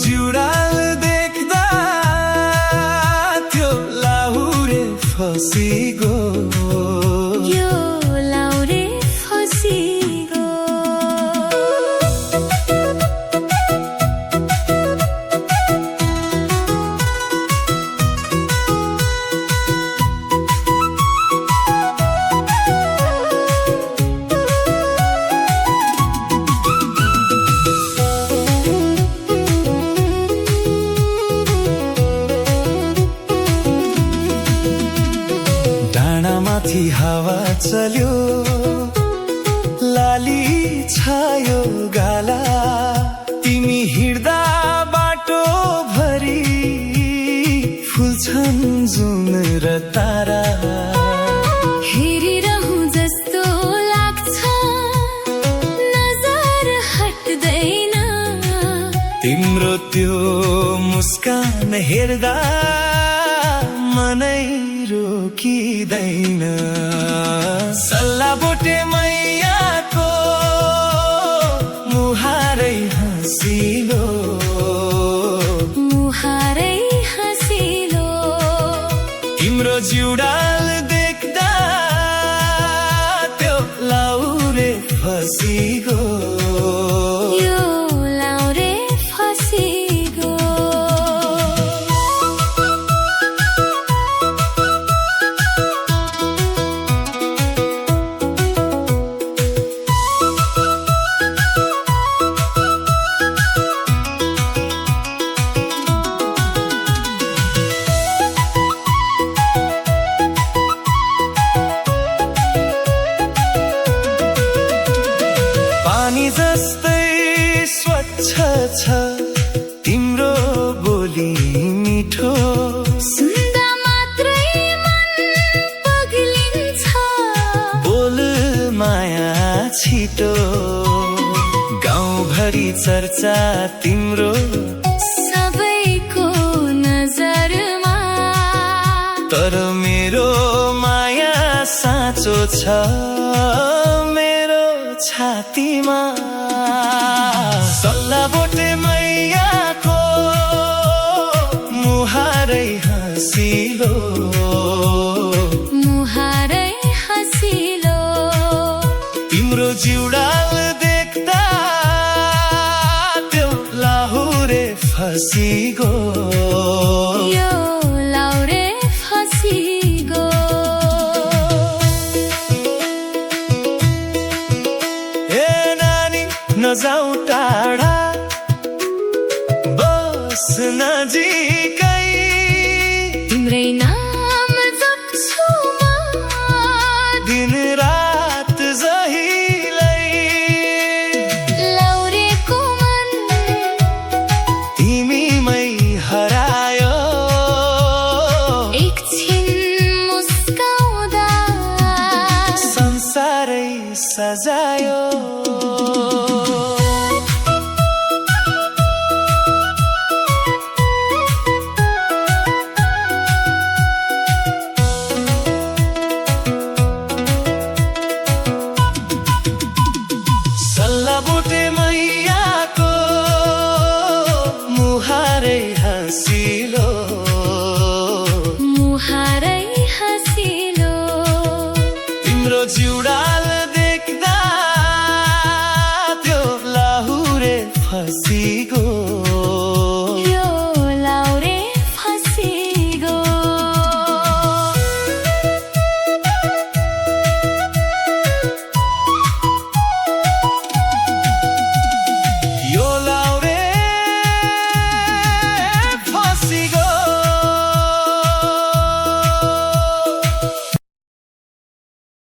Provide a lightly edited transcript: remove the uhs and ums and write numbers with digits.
जुडाल देख्दा त्यो लाहुरे फसिगो यो लाहुरे फसिगो माथि हावा चल्यो लाली छायो गाला तिमी हिँड्दा बाटो भरि फुल्छन् जुन र तारा हेरिरहँ जस्तो लाग्छ नजर हट्दैन तिम्रो त्यो मुस्कान हेर्दा मनै रोकिदैन सल्ला बोटे मैयाको मुहारै हँसिलो मुहारै हँसिलो तिम्रो जुडाल देख्दा त्यो लाहुरे फसिगो यो लाहुरे फसिगो पानी जस्तै स्वच्छ छ तिम्रो बोली मिठो सुन्दा मात्रै मन पग्लिन्छ बोल माया छिटो गाउँभरि चर्चा तिम्रो सबैको नजरमा तर मेरो माया साँचो छ मेरो छातीमा सल्ला बोटे मैयाको मुहारै हँसिलो मुहारै हँसिलो तिम्रो जुडाल देख्दा त्यो लाहुरे फसिगो यो लाहुरे फसिगो ए नानी नजाऊ टाढा बस नजिक